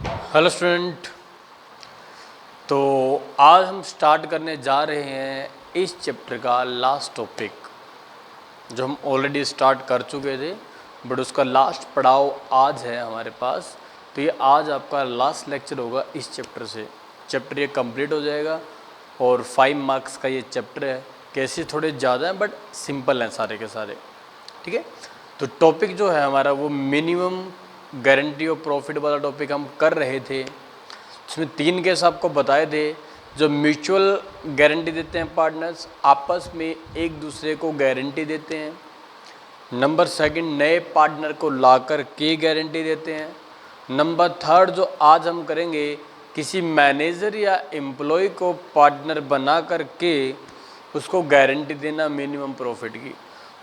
Hello student. तो आज हम स्टार्ट करने जा रहे हैं इस चैप्टर का लास्ट टॉपिक, जो हम ऑलरेडी स्टार्ट कर चुके थे बट उसका लास्ट पड़ाव आज है हमारे पास। तो ये आज आपका लास्ट लेक्चर होगा इस चैप्टर से। चैप्टर ये कंप्लीट हो जाएगा और 5 मार्क्स का ये चैप्टर है। केसेस थोड़े ज़्यादा हैं बट सिंपल हैं सारे के सारे, ठीक है। तो टॉपिक जो है हमारा वो मिनिमम गारंटी ऑफ प्रॉफिट वाला टॉपिक हम कर रहे थे। इसमें 3 केस आपको बताए थे जो म्यूचुअल गारंटी देते हैं, पार्टनर्स आपस में एक दूसरे को गारंटी देते हैं। नंबर 2 नए पार्टनर को लाकर के गारंटी देते हैं। नंबर 3 जो आज हम करेंगे, किसी मैनेजर या एम्प्लॉय को पार्टनर बना कर के उसको गारंटी देना मिनिमम प्रॉफिट की।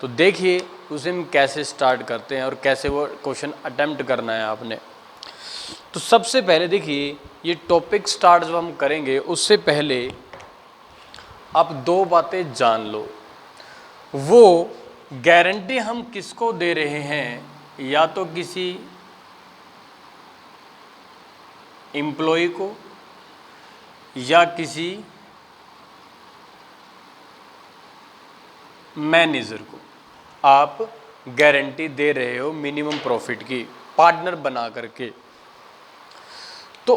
तो देखिए उसे हम कैसे स्टार्ट करते हैं और कैसे वो क्वेश्चन अटेम्प्ट करना है आपने। तो सबसे पहले देखिए, ये टॉपिक स्टार्ट जब हम करेंगे उससे पहले आप 2 बातें जान लो। वो गारंटी हम किसको दे रहे हैं, या तो किसी एम्प्लॉय को या किसी मैनेजर को आप गारंटी दे रहे हो मिनिमम प्रॉफिट की, पार्टनर बना करके। तो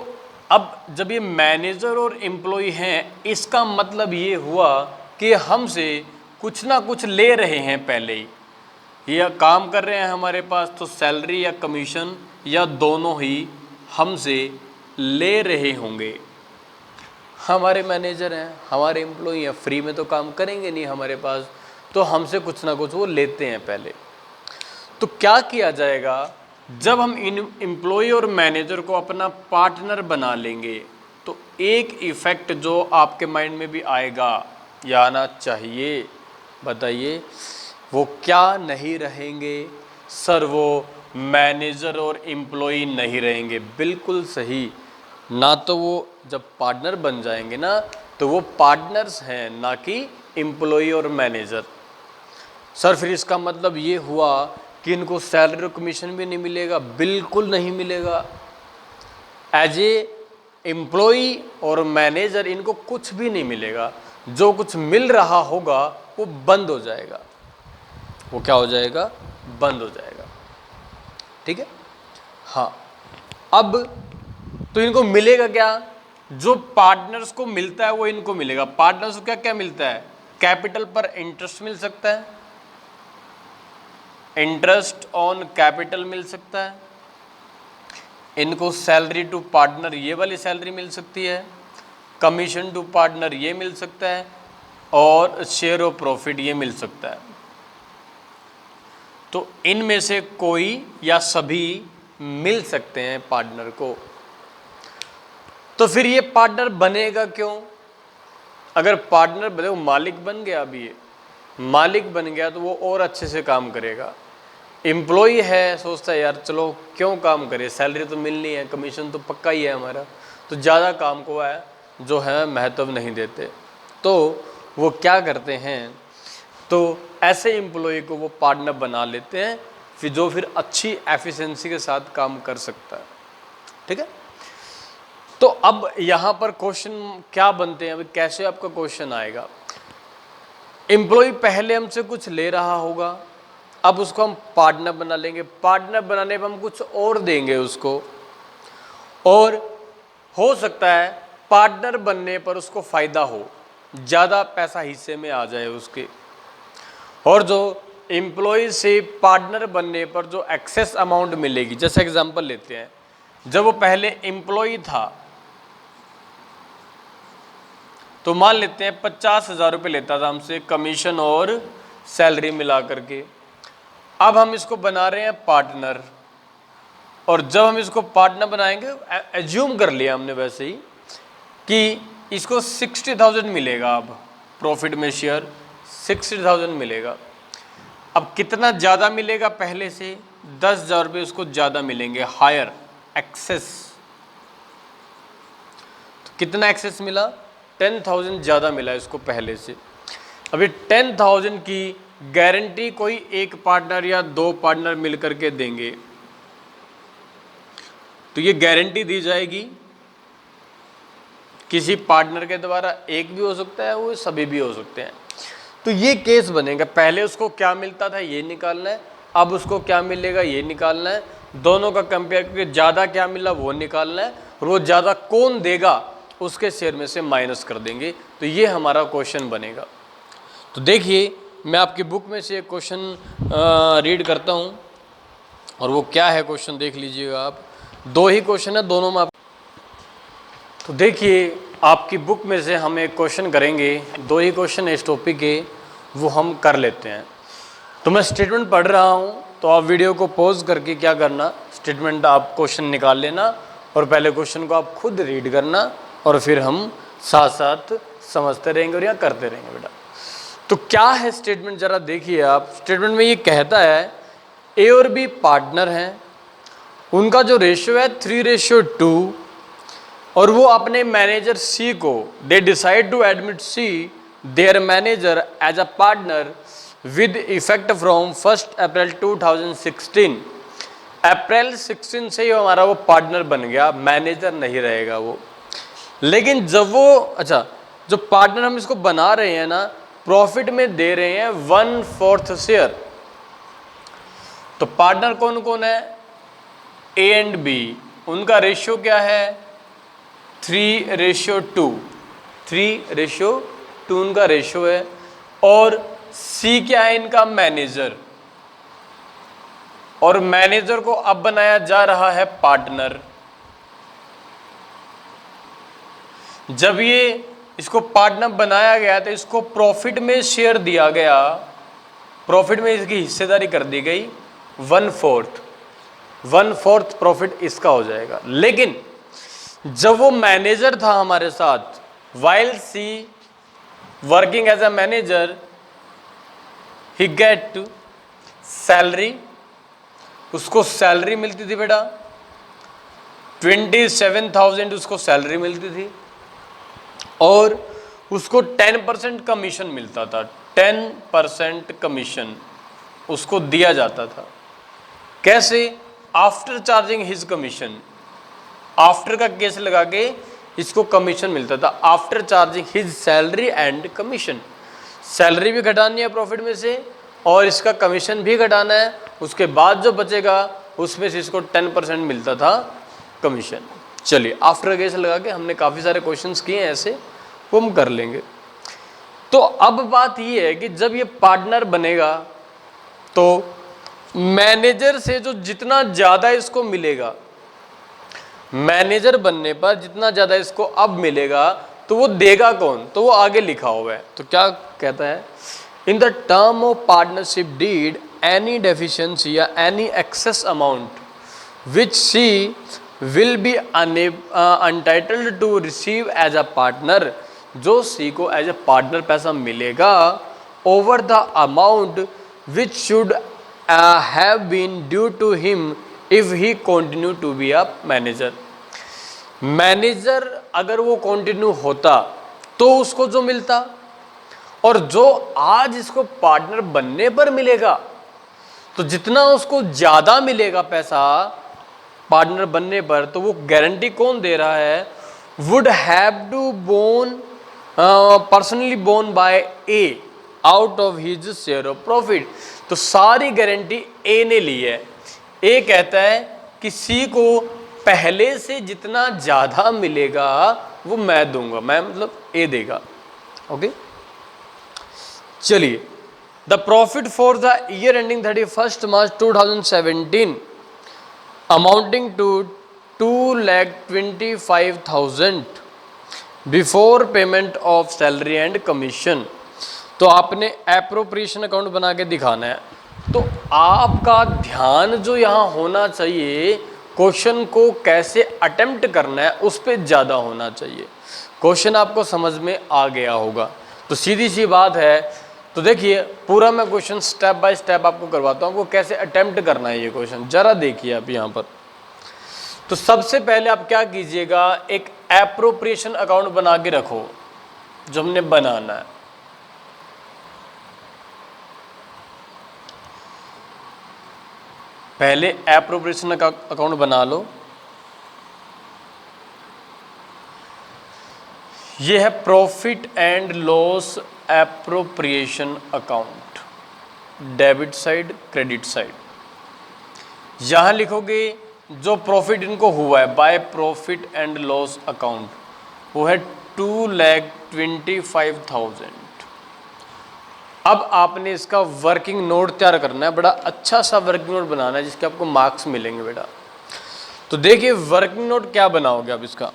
अब जब ये मैनेजर और एम्प्लॉय हैं, इसका मतलब ये हुआ कि हमसे कुछ ना कुछ ले रहे हैं पहले ही। ये काम कर रहे हैं हमारे पास, तो सैलरी या कमीशन या दोनों ही हमसे ले रहे होंगे। हमारे मैनेजर हैं, हमारे एम्प्लॉय हैं, फ्री में तो काम करेंगे नहीं हमारे पास, तो हमसे कुछ ना कुछ वो लेते हैं पहले। तो क्या किया जाएगा, जब हम इन एम्प्लॉय और मैनेजर को अपना पार्टनर बना लेंगे तो एक इफ़ेक्ट जो आपके माइंड में भी आएगा या आना चाहिए, बताइए वो क्या नहीं रहेंगे? सर वो मैनेजर और एम्प्लॉय नहीं रहेंगे। बिल्कुल सही। ना तो वो जब पार्टनर बन जाएंगे ना, तो वो पार्टनर्स हैं, ना कि एम्प्लॉय और मैनेजर। सर फिर इसका मतलब ये हुआ कि इनको सैलरी और कमीशन भी नहीं मिलेगा? बिल्कुल नहीं मिलेगा। एज ए एम्प्लॉय और मैनेजर इनको कुछ भी नहीं मिलेगा। जो कुछ मिल रहा होगा वो बंद हो जाएगा। वो क्या हो जाएगा? बंद हो जाएगा, ठीक है। हाँ, अब तो इनको मिलेगा क्या? जो पार्टनर्स को मिलता है वो इनको मिलेगा। पार्टनर्स को क्या क्या मिलता है? कैपिटल पर इंटरेस्ट मिल सकता है, इंटरेस्ट ऑन कैपिटल मिल सकता है, इनको सैलरी टू पार्टनर ये वाली सैलरी मिल सकती है, कमीशन टू पार्टनर ये मिल सकता है, और शेयर ऑफ प्रॉफिट ये मिल सकता है। तो इनमें से कोई या सभी मिल सकते हैं पार्टनर को। तो फिर ये पार्टनर बनेगा क्यों? अगर पार्टनर बने, वो मालिक बन गया, अभी ये मालिक बन गया तो वो और अच्छे से काम करेगा। एम्प्लॉय है, सोचता है यार चलो क्यों काम करे, सैलरी तो मिलनी है, कमीशन तो पक्का ही है हमारा, तो ज़्यादा काम को है जो है महत्व नहीं देते। तो वो क्या करते हैं, तो ऐसे एम्प्लॉय को वो पार्टनर बना लेते हैं, फिर जो फिर अच्छी एफिशिएंसी के साथ काम कर सकता है, ठीक है। तो अब यहाँ पर क्वेश्चन क्या बनते हैं, अभी कैसे आपका क्वेश्चन आएगा? एम्प्लॉय पहले हमसे कुछ ले रहा होगा, अब उसको हम पार्टनर बना लेंगे। पार्टनर बनाने पर हम कुछ और देंगे उसको, और हो सकता है पार्टनर बनने पर उसको फ़ायदा हो, ज़्यादा पैसा हिस्से में आ जाए उसके। और जो एम्प्लॉय से पार्टनर बनने पर जो एक्सेस अमाउंट मिलेगी, जैसे एग्जांपल लेते हैं, जब वो पहले एम्प्लॉय था तो मान लेते हैं 50,000 रुपये लेता था हमसे, कमीशन और सैलरी मिला करके। अब हम इसको बना रहे हैं पार्टनर, और जब हम इसको पार्टनर बनाएंगे, एज्यूम कर लिया हमने वैसे ही कि इसको 60,000 मिलेगा। अब प्रॉफिट में शेयर 60,000 मिलेगा। अब कितना ज़्यादा मिलेगा? पहले से 10,000 रुपये उसको ज़्यादा मिलेंगे, हायर एक्सेस। तो कितना एक्सेस मिला? 10,000 ज़्यादा मिला इसको पहले से। अभी 10,000 की गारंटी कोई एक पार्टनर या 2 पार्टनर मिल करके देंगे, तो ये गारंटी दी जाएगी किसी पार्टनर के द्वारा, एक भी हो सकता है, वो सभी भी हो सकते हैं। तो ये केस बनेगा, पहले उसको क्या मिलता था ये निकालना है, अब उसको क्या मिलेगा ये निकालना है, दोनों का कंपेयर करके ज़्यादा क्या मिला वो निकालना है, और वो ज़्यादा कौन देगा उसके शेयर में से माइनस कर देंगे। तो ये हमारा क्वेश्चन बनेगा। तो देखिए मैं आपकी बुक में से एक क्वेश्चन रीड करता हूँ, और वो क्या है क्वेश्चन देख लीजिएगा आप। दो ही क्वेश्चन है, दोनों में आप। तो देखिए आपकी बुक में से हम एक क्वेश्चन करेंगे, दो ही क्वेश्चन इस टॉपिक के, वो हम कर लेते हैं। तो मैं स्टेटमेंट पढ़ रहा हूँ, तो आप वीडियो को पॉज करके क्या करना, स्टेटमेंट आप क्वेश्चन निकाल लेना, और पहले क्वेश्चन को आप खुद रीड करना, और फिर हम साथ साथ समझते रहेंगे और यहाँ करते रहेंगे बेटा। तो क्या है स्टेटमेंट, ज़रा देखिए आप। स्टेटमेंट में ये कहता है ए और बी पार्टनर हैं, उनका जो रेशियो है 3:2, और वो अपने मैनेजर सी को, they decide to admit C their manager as a partner with effect from 1 April 2016। अप्रैल 16 से ही हमारा वो पार्टनर बन गया, मैनेजर नहीं रहेगा वो। लेकिन जब वो, अच्छा, जो पार्टनर हम इसको बना रहे हैं ना, प्रॉफिट में दे रहे हैं 1/4 शेयर। तो पार्टनर कौन कौन है, ए एंड बी, उनका रेशियो क्या है 3:2, 3:2 उनका रेशियो है, और सी क्या है इनका मैनेजर, और मैनेजर को अब बनाया जा रहा है पार्टनर। जब ये इसको पार्टनर बनाया गया तो इसको प्रॉफिट में शेयर दिया गया, प्रॉफिट में इसकी हिस्सेदारी कर दी गई 1/4 प्रॉफिट इसका हो जाएगा। लेकिन जब वो मैनेजर था हमारे साथ, while C working as a manager, he get salary, उसको सैलरी मिलती थी बेटा 27,000 उसको सैलरी मिलती थी, और उसको 10% कमीशन मिलता था, 10% कमीशन उसको दिया जाता था। कैसे, after charging his commission, after का केस लगा के इसको कमीशन मिलता था, after charging his salary and commission. Salary भी घटानी है प्रॉफिट में से, और इसका कमीशन भी घटाना है, उसके बाद जो बचेगा उसमें से इसको 10% मिलता था कमीशन। चलिए आफ्टर केस लगा के हमने काफ़ी सारे क्वेश्चंस किए हैं ऐसे, वो हम कर लेंगे। तो अब बात ये है कि जब ये पार्टनर बनेगा तो मैनेजर से जो जितना ज़्यादा इसको मिलेगा, मैनेजर बनने पर जितना ज़्यादा इसको अब मिलेगा, तो वो देगा कौन, तो वो आगे लिखा हुआ है। तो क्या कहता है, in the term of partnership deed any deficiency या any excess amount which C will be entitled to receive as a partner, जो सी को एज ए पार्टनर पैसा मिलेगा over the amount which should have been due to him if he continue to be a manager. Manager अगर वो continue होता तो उसको जो मिलता, और जो आज इसको पार्टनर बनने पर मिलेगा, तो जितना उसको ज़्यादा मिलेगा पैसा पार्टनर बनने पर, तो वो गारंटी कौन दे रहा है, would have to borne personally borne by A out of his share of profit. तो सारी गारंटी ए ने ली है। ए कहता है कि सी को पहले से जितना ज़्यादा मिलेगा वो मैं दूंगा, मैं मतलब ए देगा। ओके, चलिए, the profit for the year ending 31 March 2017 amounting to 2,25,000 before payment of salary and commission. तो आपने एप्रोप्रिएशन अकाउंट बना के दिखाना है। तो आपका ध्यान जो यहाँ होना चाहिए, क्वेश्चन को कैसे अटेम्प्ट करना है उस पर ज़्यादा होना चाहिए। क्वेश्चन आपको समझ में आ गया होगा, तो सीधी सी बात है। तो देखिए पूरा मैं क्वेश्चन स्टेप बाय स्टेप आपको करवाता हूँ, आपको कैसे अटेम्प्ट करना है ये क्वेश्चन, ज़रा देखिए आप यहाँ पर। तो सबसे पहले आप क्या कीजिएगा, एक एप्रोप्रिएशन अकाउंट बना के रखो जो हमने बनाना है। पहले एप्रोप्रिएशन अकाउंट बना लो। ये है profit and loss appropriation account, debit side credit side. यहां लिखोगे जो प्रॉफिट इनको हुआ है by profit and loss account, वो है 2,25,000। अब आपने इसका वर्किंग नोट तैयार करना है, बड़ा अच्छा सा वर्किंग नोट बनाना है जिसके आपको मार्क्स मिलेंगे बेटा। तो देखिए वर्किंग नोट क्या बनाओगे आप इसका।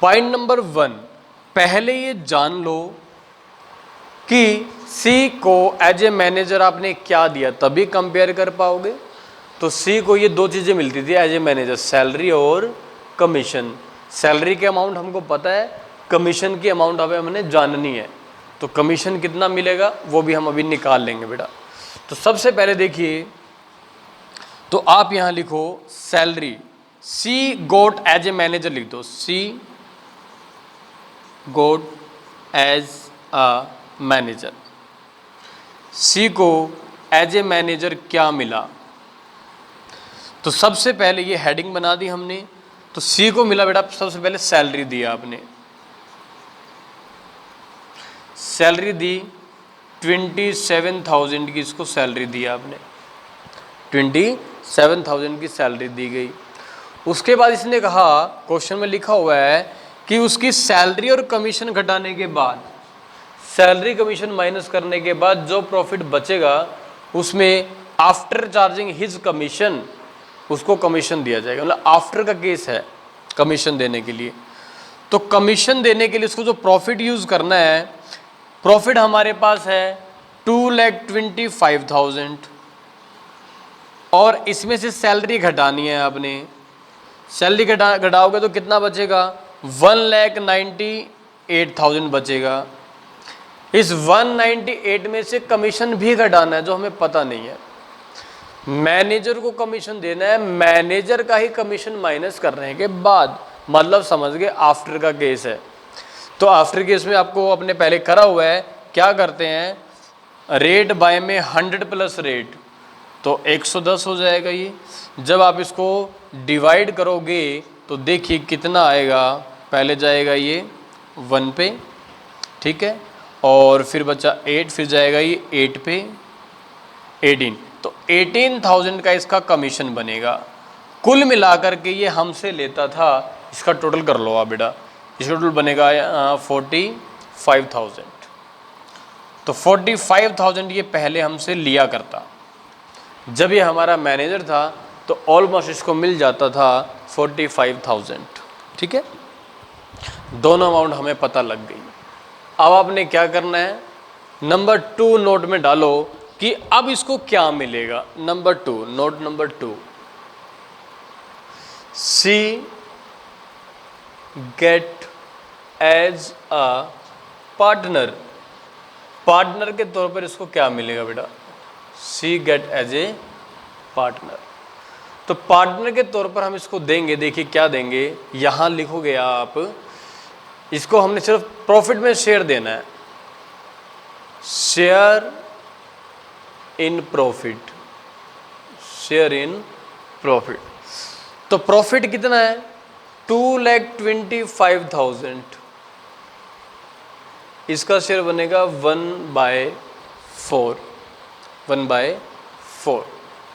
पॉइंट नंबर 1, पहले ये जान लो कि सी को एज ए मैनेजर आपने क्या दिया, तभी कंपेयर कर पाओगे। तो सी को ये दो चीज़ें मिलती थी एज ए मैनेजर, सैलरी और कमीशन। सैलरी के अमाउंट हमको पता है, कमीशन की अमाउंट हमें हमने जाननी है। तो कमीशन कितना मिलेगा वो भी हम अभी निकाल लेंगे बेटा। तो सबसे पहले देखिए, तो आप यहाँ लिखो salary, C got as a manager लिख दो, सी got as a manager. C को एज ए मैनेजर क्या मिला, तो सबसे पहले ये हेडिंग बना दी हमने। तो सी को मिला बेटा सबसे पहले सैलरी दिया आपने, सैलरी दी 27,000 की, इसको सैलरी दी आपने, 27,000 की सैलरी दी गई। उसके बाद इसने कहा, क्वेश्चन में लिखा हुआ है कि उसकी सैलरी और कमीशन घटाने के बाद, सैलरी कमीशन माइनस करने के बाद जो प्रॉफिट बचेगा उसमें आफ्टर चार्जिंग हिज कमीशन, उसको कमीशन दिया जाएगा। मतलब आफ्टर का केस है कमीशन देने के लिए। तो कमीशन देने के लिए उसको जो प्रॉफिट यूज़ करना है, प्रॉफिट हमारे पास है 2,25,000 और इसमें से सैलरी घटानी है आपने। सैलरी घटाओगे तो कितना बचेगा, 1,98,000 बचेगा। इस 198 में से कमीशन भी घटाना है जो हमें पता नहीं है। मैनेजर को कमीशन देना है, मैनेजर का ही कमीशन माइनस करने के बाद, मतलब समझ गए आफ्टर का केस है। तो आफ्टर केस में आपको अपने पहले करा हुआ है, क्या करते हैं, रेट बाय में 100 प्लस रेट, तो 110 हो जाएगा ये। जब आप इसको डिवाइड करोगे तो देखिए कितना आएगा, पहले जाएगा ये 1 पे, ठीक है, और फिर बचा 8, फिर जाएगा ये 8 पे 18, तो 18,000 का इसका कमीशन बनेगा। कुल मिलाकर के ये हमसे लेता था, इसका टोटल कर लो आप बेटा, इसका टोटल बनेगा 45,000। तो 45,000 ये पहले हमसे लिया करता, जब ये हमारा मैनेजर था तो ऑलमोस्ट इसको मिल जाता था 45,000, ठीक है। दोनों अमाउंट हमें पता लग गई। अब आपने क्या करना है, नंबर 2 नोट में डालो कि अब इसको क्या मिलेगा। Number 2, note number 2, C get as a partner, partner के तौर पर इसको क्या मिलेगा बेटा, C get as a partner. तो पार्टनर के तौर पर हम इसको देंगे, देखिए क्या देंगे, यहां लिखोगे आप, इसको हमने सिर्फ प्रॉफिट में शेयर देना है, share in profit, share in profit. तो प्रॉफिट कितना है, 2,25,000, इसका शेयर बनेगा 1/4, 1/4,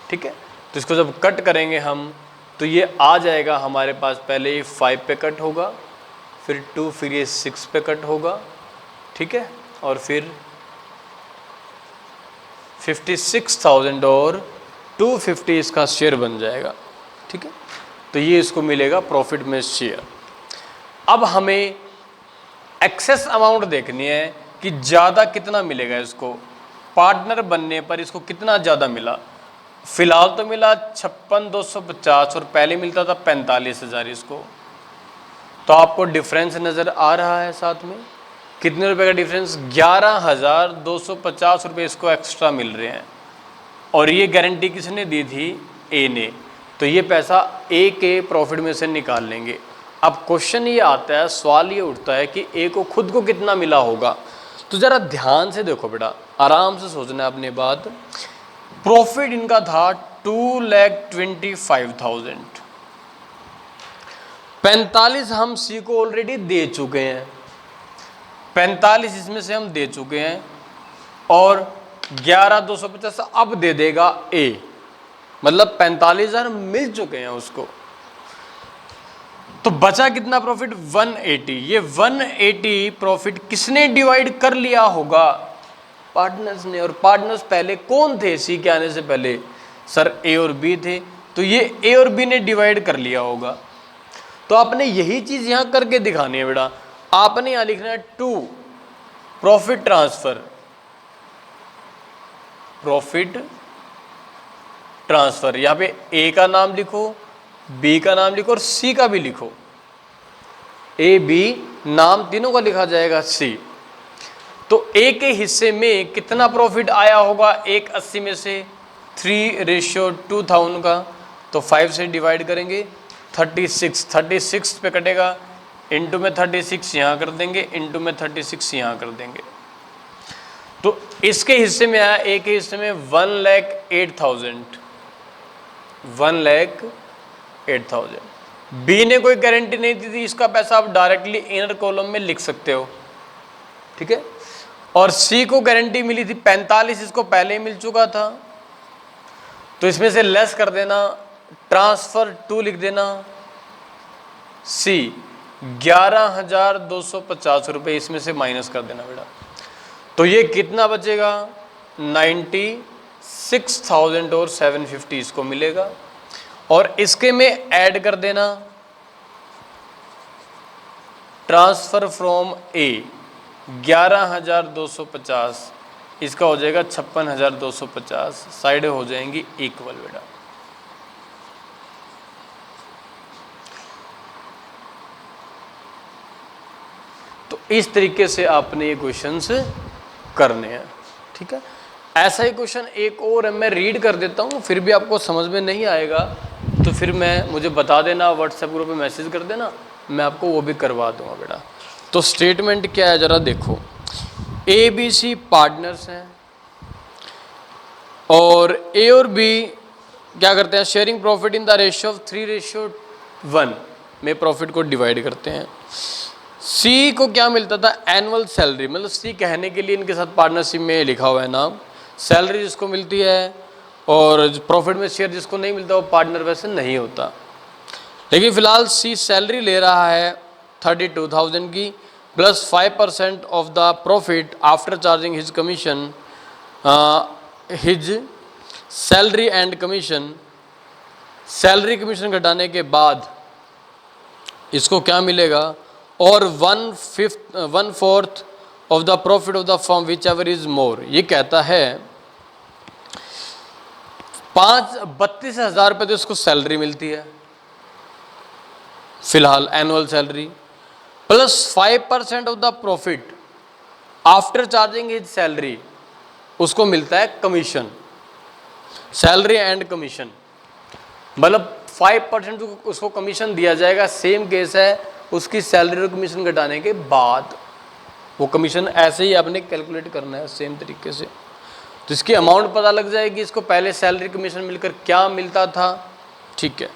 ठीक है। तो इसको जब कट करेंगे हम तो ये आ जाएगा हमारे पास, पहले ये 5 पे कट होगा, फिर 2, फिर ये 6 पे कट होगा, ठीक है, और फिर 56,000 और 250 इसका शेयर बन जाएगा, ठीक है। तो ये इसको मिलेगा प्रॉफिट में शेयर। अब हमें एक्सेस अमाउंट देखनी है कि ज़्यादा कितना मिलेगा इसको, पार्टनर बनने पर इसको कितना ज़्यादा मिला। फिलहाल तो मिला 56,250 और पहले मिलता था 45,000 इसको। तो आपको डिफरेंस नज़र आ रहा है साथ में, कितने रुपए का डिफरेंस, 11,250 रुपये इसको एक्स्ट्रा मिल रहे हैं। और ये गारंटी किसने दी थी, ए ने। तो ये पैसा ए के प्रॉफिट में से निकाल लेंगे। अब क्वेश्चन ये आता है, सवाल ये उठता है कि ए को खुद को कितना मिला होगा। तो ज़रा ध्यान से देखो बेटा, आराम से सोचना है अपनी बात। प्रॉफिट इनका था 2,25,000। 45 हम सी को ऑलरेडी दे चुके हैं, 45 इसमें से हम दे चुके हैं, और 11,250 अब दे देगा ए, मतलब 45,000 मिल चुके हैं उसको। तो बचा कितना प्रॉफिट? 180। ये 180 प्रॉफिट किसने डिवाइड कर लिया होगा? पार्टनर्स ने। और पार्टनर्स पहले कौन थे सी के आने से पहले? सर ए और बी थे। तो ये ए और बी ने डिवाइड कर लिया होगा। तो आपने यही चीज यहां करके दिखानी है बेटा। आपने यहां लिखना है 2 प्रॉफिट ट्रांसफर, प्रॉफिट ट्रांसफर। यहां पे ए का नाम लिखो, बी का नाम लिखो और सी का भी लिखो। ए बी नाम तीनों का लिखा जाएगा सी। तो ए के हिस्से में कितना प्रॉफिट आया होगा? 180 में से 3:2000 का, तो 5 से डिवाइड करेंगे, 36 पे कटेगा, इनटू में 36 यहाँ कर देंगे, इनटू में 36 यहाँ कर देंगे। तो इसके हिस्से में आया, ए के हिस्से में 1,08,000, 1,08,000। बी ने कोई गारंटी नहीं दी थी, इसका पैसा आप डायरेक्टली इनर कॉलम में लिख सकते हो, ठीक है। और सी को गारंटी मिली थी 45, इसको पहले ही मिल चुका था, तो इसमें से लेस कर देना, ट्रांसफर 2 लिख देना, सी 11,250 रुपये इसमें से माइनस कर देना बेटा। तो ये कितना बचेगा? 96,000 और 750 इसको मिलेगा। और इसके में ऐड कर देना ट्रांसफर फ्रॉम ए 11,250, इसका हो जाएगा 56,250, साइड हो जाएंगी इक्वल बेटा। तो इस तरीके से आपने ये क्वेश्चंस करने हैं, ठीक है। ऐसा ही क्वेश्चन एक और है, मैं रीड कर देता हूँ, फिर भी आपको समझ में नहीं आएगा तो फिर मुझे बता देना, व्हाट्सएप ग्रुप पे मैसेज कर देना, मैं आपको वो भी करवा दूंगा बेटा। तो स्टेटमेंट क्या है जरा देखो। ए बी सी पार्टनर्स हैं और ए और बी क्या करते हैं? Sharing profit in the ratio of 3:1 में प्रॉफिट को डिवाइड करते हैं। सी को क्या मिलता था? एनुअल सैलरी, मतलब सी कहने के लिए इनके साथ पार्टनरशिप में लिखा हुआ है नाम, सैलरी जिसको मिलती है, और प्रॉफिट में शेयर जिसको नहीं मिलता वो पार्टनर वैसे नहीं होता। लेकिन फिलहाल सी सैलरी ले रहा है 32,000 की, plus 5% of the profit after charging his commission, his salary and commission, salary commission घटाने के बाद इसको क्या मिलेगा? और 1/4 of the profit of the firm which ever is more. ये कहता है 32,000 रुपये तो इसको सैलरी मिलती है फिलहाल, annual salary, plus 5% of the profit after charging his salary, उसको मिलता है कमीशन, सैलरी एंड कमीशन, मतलब 5% उसको कमीशन दिया जाएगा। सेम केस है उसकी सैलरी और कमीशन घटाने के बाद, वो कमीशन ऐसे ही आपने कैलकुलेट करना है सेम तरीके से। तो इसकी अमाउंट पता लग जाएगी, इसको पहले सैलरी कमीशन मिलकर क्या मिलता था, ठीक है।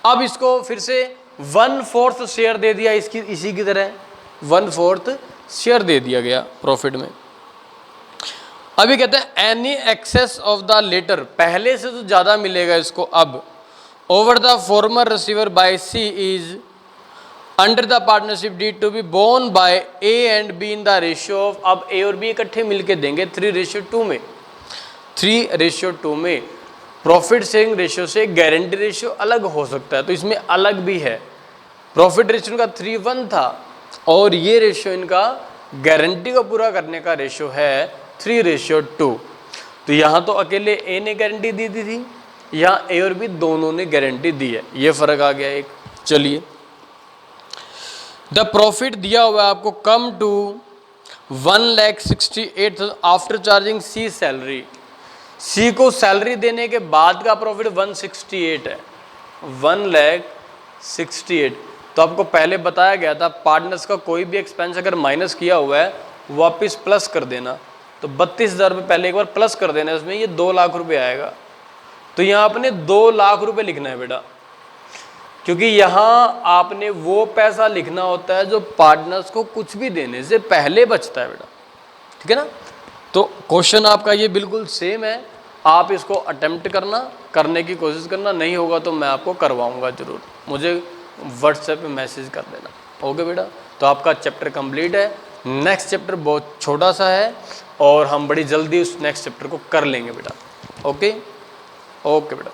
अब इसको फिर से 1/4 शेयर दे दिया, इसकी इसी की तरह 1/4 शेयर दे दिया गया प्रॉफिट में। अभी कहते हैं any excess of the latter, पहले से तो ज़्यादा मिलेगा इसको अब, over the former receiver by C is under the partnership deed to be borne by A and B in the ratio of, अब ए और बी इकट्ठे मिलके देंगे 3:2 में, 3:2 में। प्रॉफिट शेयरिंग रेशियो से गारंटी रेशियो अलग हो सकता है, तो इसमें अलग भी है। प्रॉफिट रेशियो इनका 3:1 था और ये रेशियो इनका गारंटी को पूरा करने का रेशियो है 3:2। तो यहाँ तो अकेले ए ने गारंटी दी थी, यहाँ ए और बी दोनों ने गारंटी दी है, ये फर्क आ गया एक। चलिए, द प्रॉफिट दिया हुआ है आपको, come to 1,68,000 after charging C salary. C को सैलरी देने के बाद का प्रॉफिट 168 है, 1,68,000। तो आपको पहले बताया गया था पार्टनर्स का कोई भी एक्सपेंस अगर माइनस किया हुआ है वापस प्लस कर देना, तो 32,000 रुपये पहले एक बार प्लस कर देना इसमें, ये 2 लाख रुपए आएगा। तो यहाँ आपने 2 लाख रुपए लिखना है बेटा, क्योंकि यहाँ आपने वो पैसा लिखना होता है जो पार्टनर्स को कुछ भी देने से पहले बचता है बेटा, ठीक है ना। तो क्वेश्चन आपका ये बिल्कुल सेम है, आप इसको अटेम्प्ट करने की कोशिश करना, नहीं होगा तो मैं आपको करवाऊंगा जरूर, मुझे व्हाट्सएप पे मैसेज कर देना। ओके बेटा, तो आपका चैप्टर कंप्लीट है। नेक्स्ट चैप्टर बहुत छोटा सा है और हम बड़ी जल्दी उस नेक्स्ट चैप्टर को कर लेंगे बेटा। ओके बेटा।